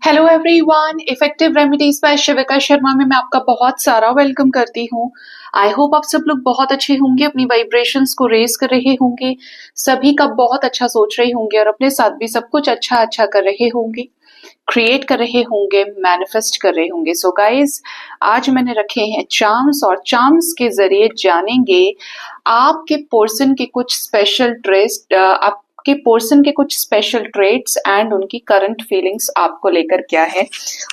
Hello everyone, effective remedies by Shivika Sharma में मैं आपका बहुत सारा वेलकम करती हूँ। आई होप आप सब लोग बहुत अच्छे होंगे, अपनी वाइब्रेशंस को रेज कर रहे होंगे, सभी का बहुत अच्छा सोच रहे होंगे और अपने साथ भी सब कुछ अच्छा अच्छा कर रहे होंगे, क्रिएट कर रहे होंगे, मैनिफेस्ट कर रहे होंगे। सो गाइज, आज मैंने रखे हैं चार्म्स और चार्म्स के जरिए जानेंगे आपके पर्सन के कुछ स्पेशल ट्रेस आपके पर्सन के कुछ स्पेशल ट्रेट्स एंड उनकी करंट फीलिंग्स आपको लेकर क्या है।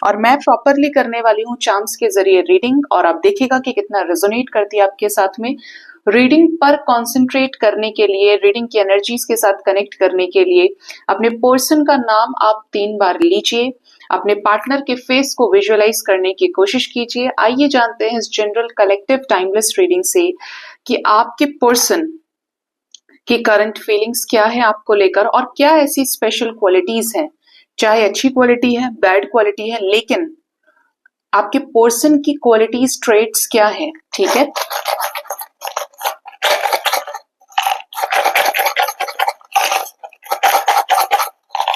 और मैं प्रॉपरली करने वाली हूँ चार्म्स के जरिए रीडिंग, और आप देखिएगा कि कितना रेजोनेट करती है आपके साथ में। रीडिंग पर कंसंट्रेट करने के लिए, रीडिंग की एनर्जीज के साथ कनेक्ट करने के लिए अपने पर्सन का नाम आप 3 बार लीजिए, अपने पार्टनर के फेस को विजुअलाइज करने की कोशिश कीजिए। आइए जानते हैं इस जनरल कलेक्टिव टाइमलेस रीडिंग से कि आपके पर्सन की करंट फीलिंग्स क्या है आपको लेकर, और क्या ऐसी स्पेशल क्वालिटीज हैं, चाहे अच्छी क्वालिटी है, बैड क्वालिटी है, लेकिन आपके पर्सन की क्वालिटीज, ट्रेट्स क्या है। ठीक है,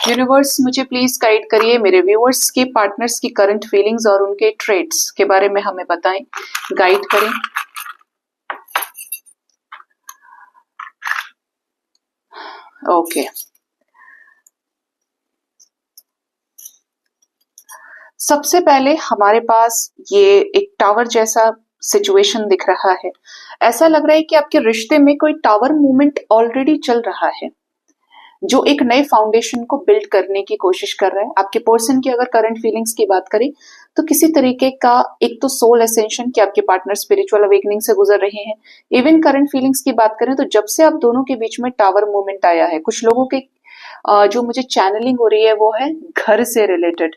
यूनिवर्स मुझे प्लीज गाइड करिए, मेरे व्यूअर्स के पार्टनर्स की करंट फीलिंग्स और उनके ट्रेट्स के बारे में हमें बताएं, गाइड करें। ओके, सबसे पहले हमारे पास ये एक टावर जैसा सिचुएशन दिख रहा है। ऐसा लग रहा है कि आपके रिश्ते में कोई टावर मूवमेंट ऑलरेडी चल रहा है, जो एक नए फाउंडेशन को बिल्ड करने की कोशिश कर रहा है। आपके पर्सन की अगर करंट फीलिंग्स की बात करें तो किसी तरीके का एक तो सोल एसेंशन कि आपके पार्टनर स्पिरिचुअल अवेकनिंग से गुजर रहे हैं। इवन करंट फीलिंग्स की बात करें तो जब से आप दोनों के बीच में टावर मूवमेंट आया है, कुछ लोगों के जो मुझे चैनलिंग हो रही है वो है घर से रिलेटेड।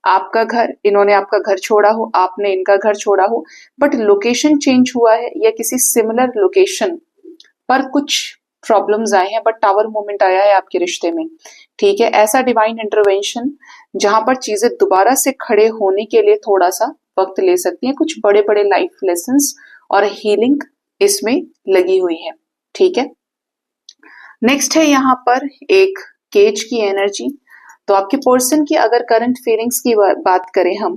आपका घर, इन्होंने आपका घर छोड़ा हो, आपने इनका घर छोड़ा हो, बट लोकेशन चेंज हुआ है या किसी सिमिलर लोकेशन पर कुछ प्रॉब्लम्स आए हैं, बट टावर मोमेंट आया है आपके रिश्ते में। ठीक है, ऐसा डिवाइन इंटरवेंशन जहां पर चीजें दोबारा से खड़े होने के लिए थोड़ा सा वक्त ले सकती हैं। कुछ बड़े बड़े लाइफ लेसन्स और हीलिंग इसमें लगी हुई है। ठीक है, नेक्स्ट है यहाँ पर एक केज की एनर्जी। तो आपके पर्सन की अगर करंट फीलिंग्स की बात करें हम,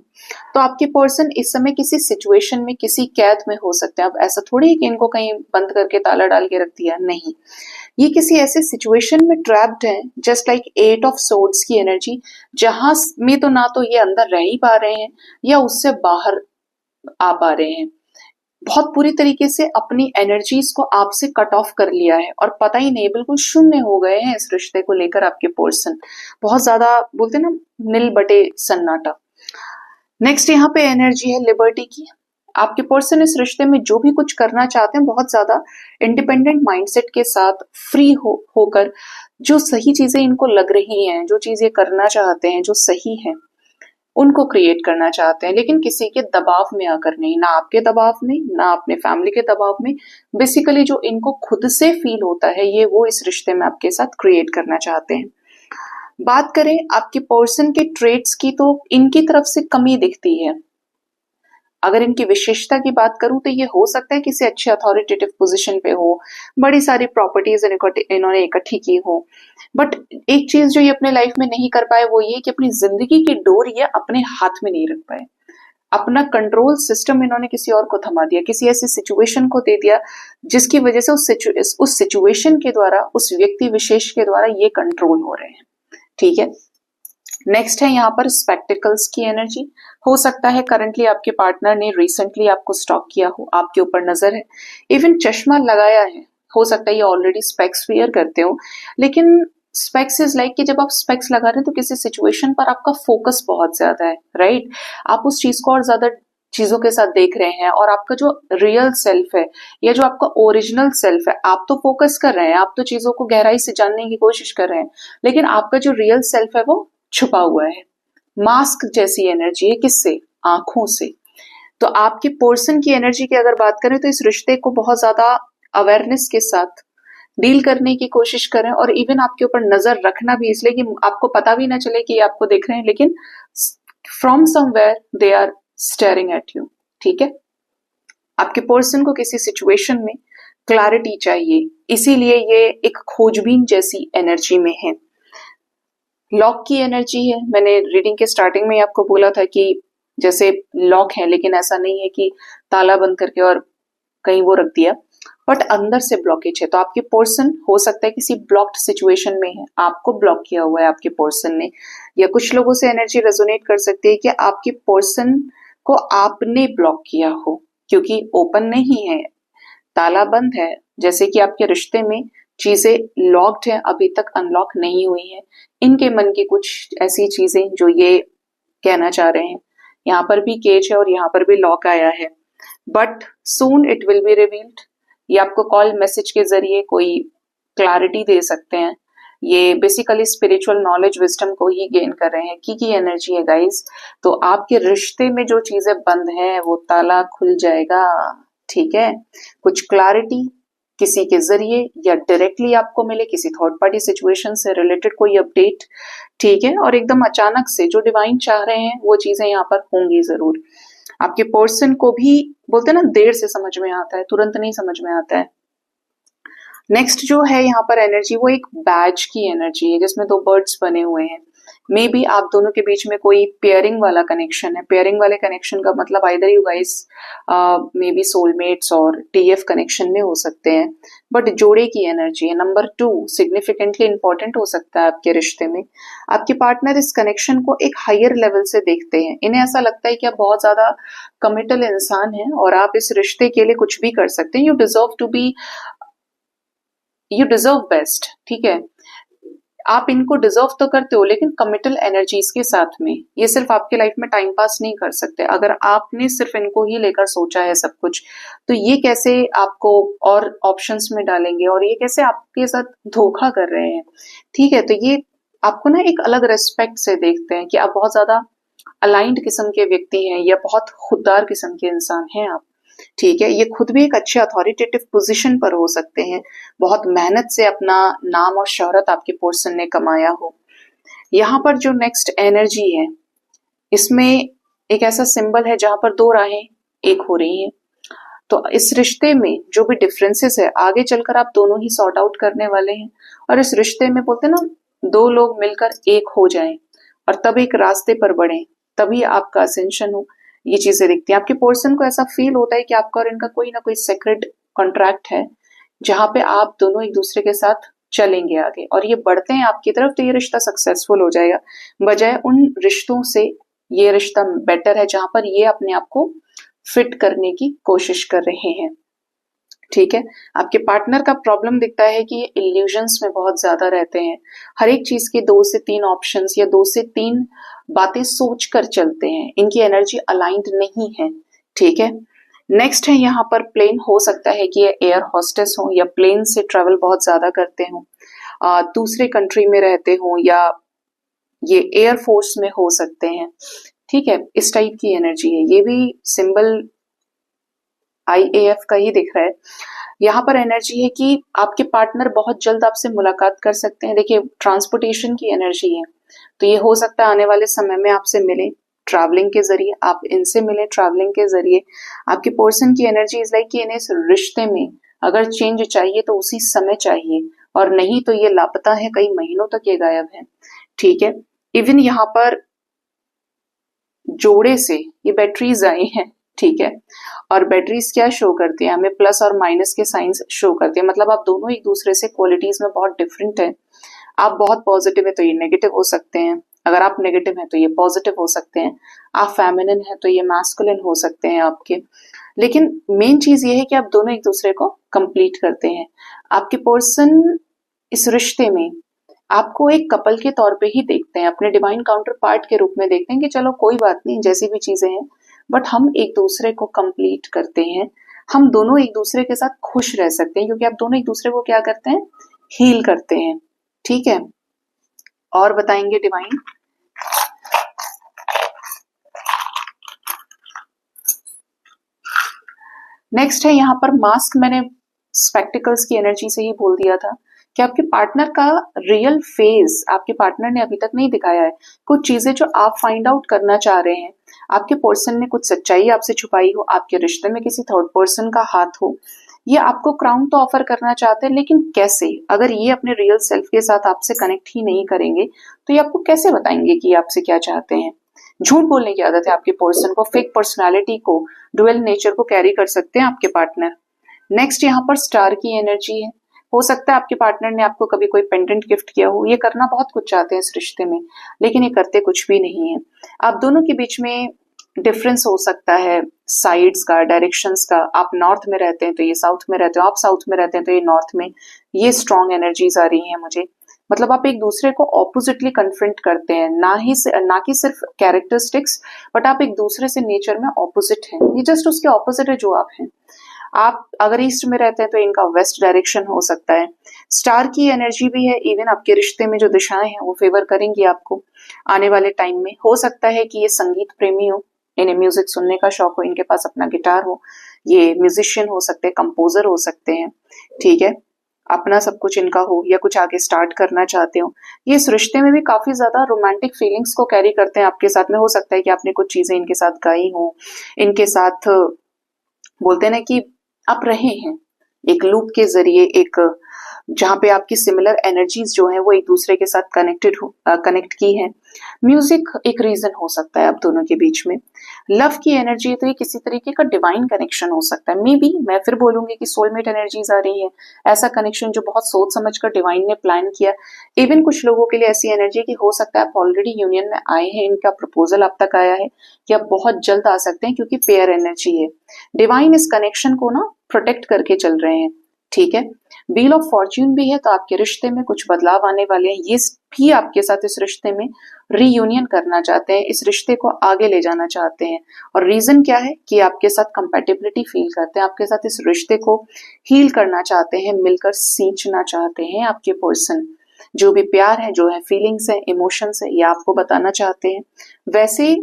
तो आपके पर्सन इस समय किसी सिचुएशन में, किसी कैद में हो सकते हैं। अब ऐसा थोड़ी है कि इनको कहीं बंद करके ताला डाल के रख दिया, नहीं, ये किसी ऐसे सिचुएशन में ट्रैप्ड है, जस्ट लाइक 8 ऑफ सोर्ड्स की एनर्जी, जहां में तो ना तो ये अंदर रह ही पा रहे हैं या उससे बाहर आ पा रहे हैं। बहुत बुरी तरीके से अपनी एनर्जीज को आपसे कट ऑफ कर लिया है और पता ही नहीं, बिल्कुल शून्य हो गए हैं इस रिश्ते को लेकर आपके पर्सन। बहुत ज्यादा बोलते ना, नील बटे सन्नाटा। नेक्स्ट यहाँ पे एनर्जी है लिबर्टी की। आपके पर्सन इस रिश्ते में जो भी कुछ करना चाहते हैं, बहुत ज्यादा इंडिपेंडेंट माइंडसेट के साथ फ्री होकर जो सही चीजें इनको लग रही हैं, जो चीजें करना चाहते हैं जो सही है, उनको क्रिएट करना चाहते हैं, लेकिन किसी के दबाव में आकर नहीं, ना आपके दबाव में, ना अपने फैमिली के दबाव में। बेसिकली जो इनको खुद से फील होता है, ये वो इस रिश्ते में आपके साथ क्रिएट करना चाहते हैं। बात करें आपके पर्सन के ट्रेट्स की, तो इनकी तरफ से कमी दिखती है। अगर इनकी विशेषता की बात करूं तो ये हो सकता है किसी अच्छे अथॉरिटेटिव पोजीशन पे हो, बड़ी सारी प्रॉपर्टीज इन्होंने इकट्ठी की हो, बट एक चीज जो ये अपने लाइफ में नहीं कर पाए वो ये कि अपनी जिंदगी की डोर ये अपने हाथ में नहीं रख पाए। अपना कंट्रोल सिस्टम इन्होंने किसी और को थमा दिया, किसी ऐसी सिचुएशन को दे दिया जिसकी वजह से उस सिचुएशन के द्वारा, उस व्यक्ति विशेष के द्वारा ये कंट्रोल हो रहे हैं। ठीक है, नेक्स्ट है यहाँ पर स्पेक्टिकल्स की एनर्जी। हो सकता है करंटली आपके पार्टनर ने रिसेंटली आपको स्टॉक किया हो, आपके ऊपर नजर है, इवन चश्मा लगाया है। हो सकता है ये ऑलरेडी स्पेक्स वियर करते हो, लेकिन स्पेक्स इज लाइक कि जब आप स्पेक्स लगा रहे हैं तो किसी सिचुएशन पर आपका फोकस बहुत ज्यादा है, राइट। आप उस चीज को और ज्यादा चीजों के साथ देख रहे हैं, और आपका जो रियल सेल्फ है या जो आपका ओरिजिनल सेल्फ है, आप तो फोकस कर रहे हैं, आप तो चीजों को गहराई से जानने की कोशिश कर रहे हैं, लेकिन आपका जो रियल सेल्फ है वो छुपा हुआ है। मास्क जैसी एनर्जी है, किससे? आंखों से। तो आपके पर्सन की एनर्जी की अगर बात करें तो इस रिश्ते को बहुत ज्यादा अवेयरनेस के साथ डील करने की कोशिश करें, और इवन आपके ऊपर नजर रखना भी, इसलिए कि आपको पता भी ना चले कि ये आपको देख रहे हैं, लेकिन from somewhere they are staring at you. ठीक है, आपके पर्सन को किसी सिचुएशन में क्लैरिटी चाहिए, इसीलिए ये एक खोजबीन जैसी एनर्जी में है। लॉक की एनर्जी है। मैंने रीडिंग के स्टार्टिंग में ही आपको बोला था कि जैसे लॉक है, लेकिन ऐसा नहीं है कि ताला बंद करके और कहीं वो रख दिया, बट अंदर से ब्लॉकेज है। तो आपके पर्सन हो सकता है किसी ब्लॉक्ड सिचुएशन में है, आपको ब्लॉक किया हुआ है आपके पर्सन ने, या कुछ लोगों से एनर्जी रेजोनेट कर सकती है कि आपके पर्सन को आपने ब्लॉक किया हो, क्योंकि ओपन नहीं है, ताला बंद है। जैसे कि आपके रिश्ते में चीजें लॉक्ड है, अभी तक अनलॉक नहीं हुई है। इनके मन की कुछ ऐसी चीजें जो ये कहना चाह रहे हैं। यहाँ पर भी केज है और यहाँ पर भी लॉक आया है, but soon it will be revealed. ये आपको कॉल मैसेज के जरिए कोई क्लैरिटी दे सकते हैं। ये बेसिकली स्पिरिचुअल नॉलेज विजडम को ही गेन कर रहे हैं की एनर्जी है गाइस। तो आपके रिश्ते में जो चीजें बंद हैं वो ताला खुल जाएगा, ठीक है। कुछ क्लैरिटी किसी के जरिए या डायरेक्टली आपको मिले, किसी थर्ड पार्टी सिचुएशन से रिलेटेड कोई अपडेट, ठीक है। और एकदम अचानक से जो डिवाइन चाह रहे हैं वो चीजें यहाँ पर होंगी जरूर। आपके पर्सन को भी बोलते हैं ना, देर से समझ में आता है, तुरंत नहीं समझ में आता है। नेक्स्ट जो है यहाँ पर एनर्जी, वो एक बैज की एनर्जी है जिसमें दो बर्ड्स बने हुए हैं। मे बी आप दोनों के बीच में कोई पेयरिंग वाला कनेक्शन है। पेयरिंग वाले कनेक्शन का मतलब either you guys may be soulmates और टीएफ कनेक्शन में हो सकते हैं, बट जोड़े की एनर्जी है। नंबर 2 सिग्निफिकेंटली इंपॉर्टेंट हो सकता है आपके रिश्ते में। आपके पार्टनर इस कनेक्शन को एक हायर लेवल से देखते हैं। इन्हें ऐसा लगता है कि आप बहुत ज्यादा कमिटल इंसान हैं और आप इस रिश्ते के लिए कुछ भी कर सकते हैं। यू डिजर्व बेस्ट, ठीक है। आप इनको डिजर्व तो करते हो, लेकिन कमिटल एनर्जीज के साथ में। ये सिर्फ आपके लाइफ में टाइम पास नहीं कर सकते। अगर आपने सिर्फ इनको ही लेकर सोचा है सब कुछ, तो ये कैसे आपको और ऑप्शंस में डालेंगे और ये कैसे आपके साथ धोखा कर रहे हैं, ठीक है। तो ये आपको ना एक अलग रेस्पेक्ट से देखते हैं कि आप बहुत ज्यादा अलाइंड किस्म के व्यक्ति हैं या बहुत खुददार किस्म के इंसान हैं आप, ठीक है। ये खुद भी एक अच्छे अथॉरिटेटिव पोजीशन पर हो सकते हैं। बहुत मेहनत से अपना नाम और शोहरत आपके पर्सन ने कमाया हो। यहाँ पर जो नेक्स्ट एनर्जी है, इसमें एक ऐसा सिंबल है जहां पर दो राहें एक हो रही हैं। तो इस रिश्ते में जो भी डिफरेंसेस है, आगे चलकर आप दोनों ही सॉर्ट आउट करने वाले हैं। और इस रिश्ते में बोलते हैं ना, दो लोग मिलकर एक हो जाएं और तब एक रास्ते पर बढ़े, तभी आपका असेंशन हो। ये चीजें दिखती हैं। आपके पर्सन को ऐसा फील होता है कि आपका और इनका कोई ना कोई सेक्रेट कॉन्ट्रैक्ट है, जहां पे आप दोनों एक दूसरे के साथ चलेंगे आगे और ये बढ़ते हैं आपकी तरफ, तो ये रिश्ता सक्सेसफुल हो जाएगा। बजाय उन रिश्तों से ये रिश्ता बेटर है जहां पर ये अपने आप को फिट करने की कोशिश कर रहे हैं, ठीक है। आपके पार्टनर का प्रॉब्लम दिखता है कि ये इल्यूजन्स में बहुत ज्यादा रहते हैं। हर एक चीज के 2 से 3 ऑप्शंस या 2 से 3 बातें सोच कर चलते हैं। इनकी एनर्जी अलाइंड नहीं है, ठीक है। नेक्स्ट है यहाँ पर प्लेन। हो सकता है कि ये एयर होस्टेस हो या प्लेन से ट्रेवल बहुत ज्यादा करते हो, दूसरे कंट्री में रहते हो, या ये एयर फोर्स में हो सकते हैं, ठीक है। इस टाइप की एनर्जी है। ये भी सिंबल IAF का ही दिख रहा है। यहाँ पर एनर्जी है कि आपके पार्टनर बहुत जल्द आपसे मुलाकात कर सकते हैं। देखिए, ट्रांसपोर्टेशन की एनर्जी है, तो ये हो सकता है आने वाले समय में आपसे मिले ट्रैवलिंग के जरिए, आप इनसे मिले ट्रैवलिंग के जरिए। आपके पर्सन की एनर्जी इज लाइक कि इन्हें इस रिश्ते में अगर चेंज चाहिए तो उसी समय चाहिए, और नहीं तो ये लापता है, कई महीनों तक ये गायब है, ठीक है। इवन यहाँ पर जोड़े से ये बैटरीज आई हैं, ठीक है। और बैटरीज क्या शो करती है हमें, प्लस और माइनस के साइंस शो करते हैं। मतलब आप दोनों एक दूसरे से क्वालिटीज में बहुत डिफरेंट है। आप बहुत पॉजिटिव है तो ये नेगेटिव हो सकते हैं, अगर आप नेगेटिव हैं तो ये पॉजिटिव हो सकते हैं, आप फेमिनिन है तो ये मैस्कुलिन हो सकते हैं आपके। लेकिन मेन चीज ये है कि आप दोनों एक दूसरे को कंप्लीट करते हैं। आपके पर्सन इस रिश्ते में आपको एक कपल के तौर पे ही देखते हैं, अपने डिवाइन काउंटर पार्ट के रूप में देखते हैं कि चलो कोई बात नहीं, जैसी भी चीजें हैं, बट हम एक दूसरे को कंप्लीट करते हैं। हम दोनों एक दूसरे के साथ खुश रह सकते हैं क्योंकि आप दोनों एक दूसरे को क्या करते हैं, हील करते हैं, ठीक है। और बताएंगे डिवाइन। नेक्स्ट है यहाँ पर मास्क। मैंने स्पेक्टिकल्स की एनर्जी से ही बोल दिया था कि आपके पार्टनर का रियल फेस आपके पार्टनर ने अभी तक नहीं दिखाया है। कुछ चीजें जो आप फाइंड आउट करना चाह रहे हैं, आपके पर्सन ने कुछ सच्चाई आपसे छुपाई हो, आपके रिश्ते में किसी थर्ड पर्सन का हाथ हो, ये आपको क्राउन तो ऑफर करना चाहते हैं, लेकिन कैसे? अगर ये अपने रियल सेल्फ के साथ आपसे कनेक्ट ही नहीं करेंगे तो ये आपको कैसे बताएंगे कि ये आपसे क्या चाहते हैं? झूठ बोलने की आदत है आपके पर्सन को, फेक पर्सनालिटी को, डुअल नेचर को कैरी कर सकते हैं आपके पार्टनर। नेक्स्ट यहाँ पर स्टार की एनर्जी है। हो सकता है आपके पार्टनर ने आपको कभी कोई पेंडेंट गिफ्ट किया हो। ये करना बहुत कुछ चाहते हैं इस रिश्ते में, लेकिन ये करते कुछ भी नहीं है। आप दोनों के बीच में डिफरेंस हो सकता है साइड्स का, डायरेक्शंस का। आप नॉर्थ में रहते हैं तो ये साउथ में रहते हो, आप साउथ में रहते हैं तो ये नॉर्थ में। ये स्ट्रॉन्ग एनर्जीज आ रही हैं मुझे। मतलब आप एक दूसरे को ऑपोजिटली कन्फ्रंट करते हैं, ना कि सिर्फ कैरेक्टरिस्टिक्स, बट आप एक दूसरे से नेचर में ऑपोजिट हैं। ये जस्ट उसके ऑपोजिट है जो आप हैं। आप अगर ईस्ट में रहते हैं तो इनका वेस्ट डायरेक्शन हो सकता है। स्टार की एनर्जी भी है। इवन आपके रिश्ते में जो दिशाएं हैं वो फेवर करेंगी आपको आने वाले टाइम में। हो सकता है कि ये संगीत प्रेमी हो, इन्हें म्यूजिक सुनने का शौक हो, इनके पास अपना गिटार हो, ये म्यूजिशियन हो सकते हैं, कंपोजर हो सकते हैं, ठीक है, अपना सब कुछ इनका हो, या कुछ आगे स्टार्ट करना चाहते हो। ये इस रिश्ते में भी काफी ज्यादा रोमांटिक फीलिंग्स को कैरी करते हैं आपके साथ में। हो सकता है कि आपने कुछ चीजें इनके साथ गाई हो, इनके साथ बोलते हैं ना कि आप रहे हैं एक लूप के जरिए, एक जहां पे आपकी सिमिलर एनर्जीज जो है वो एक दूसरे के साथ कनेक्ट की है। म्यूजिक एक रीजन हो सकता है आप दोनों के बीच में। लव की एनर्जी तो ये किसी तरीके का डिवाइन कनेक्शन हो सकता है। मे बी मैं फिर बोलूंगी कि सोलमेट एनर्जीज आ रही है, ऐसा कनेक्शन जो बहुत सोच समझ कर डिवाइन ने प्लान किया। इवन कुछ लोगों के लिए ऐसी एनर्जी की हो सकता है आप ऑलरेडी यूनियन में आए हैं, इनका प्रपोजल आप तक आया है, कि आप बहुत जल्द आ सकते हैं, क्योंकि पेयर एनर्जी है। डिवाइन इस कनेक्शन को ना प्रोटेक्ट करके चल रहे हैं, ठीक है। व्हील ऑफ फॉर्च्यून भी है, तो आपके रिश्ते में कुछ बदलाव आने वाले हैं। ये भी आपके साथ इस रिश्ते में रीयूनियन करना चाहते हैं, इस रिश्ते को आगे ले जाना चाहते हैं। और रीजन क्या है कि आपके साथ कंपैटिबिलिटी फील करते हैं, आपके साथ इस रिश्ते को हील करना चाहते हैं, मिलकर सींचना चाहते हैं। आपके पर्सन जो भी प्यार है, जो है फीलिंग्स है, इमोशंस है, ये आपको बताना चाहते हैं। वैसे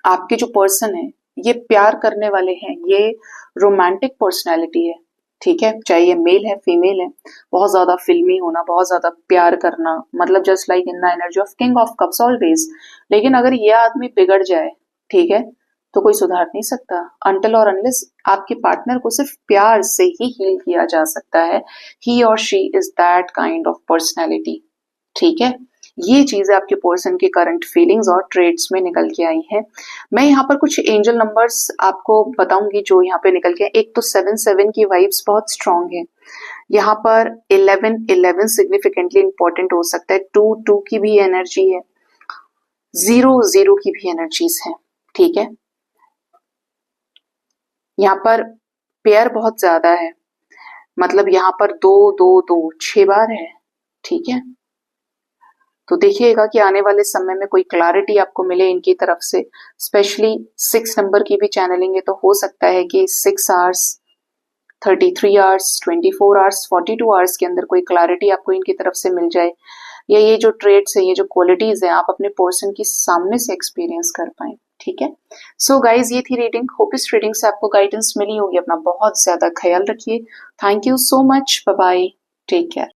आपके जो पर्सन है ये प्यार करने वाले हैं, ये रोमांटिक पर्सनैलिटी है, ठीक है। चाहे ये मेल है फीमेल है, बहुत ज्यादा फिल्मी होना, बहुत ज्यादा प्यार करना, मतलब just like in the energy of king of cups always. लेकिन अगर ये आदमी बिगड़ जाए, ठीक है, तो कोई सुधार नहीं सकता। अनटिल और अनलेस आपके पार्टनर को सिर्फ प्यार से ही हील किया जा सकता है। ही और she is that kind of personality, ठीक है। ये चीजें आपके पर्सन के करंट फीलिंग्स और ट्रेड्स में निकल के आई हैं। मैं यहाँ पर कुछ एंजल नंबर्स आपको बताऊंगी जो यहाँ पे निकल के आए। एक तो 7 की वाइब्स बहुत स्ट्रांग है। यहाँ पर 11 सिग्निफिकेंटली इंपॉर्टेंट हो सकता है। 2 की भी एनर्जी है, 0 की भी एनर्जीज है, ठीक है। यहाँ पर पेयर बहुत ज्यादा है, मतलब यहाँ पर 2 6 बार है, ठीक है। तो देखिएगा कि आने वाले समय में कोई क्लैरिटी आपको मिले इनकी तरफ से। स्पेशली 6 नंबर की भी चैनलिंग है, तो हो सकता है कि 6 आवर्स, 33 आवर्स, 24 आवर्स, 42 आवर्स के अंदर कोई क्लैरिटी आपको इनकी तरफ से मिल जाए, या ये जो ट्रेड्स है, ये जो क्वालिटीज है, आप अपने पर्सन की सामने से एक्सपीरियंस कर पाए, ठीक है। सो गाइज, ये थी रीडिंग। होप इस रीडिंग से आपको गाइडेंस मिली होगी। अपना बहुत ज्यादा ख्याल रखिए। Thank you so much. Bye bye, take care.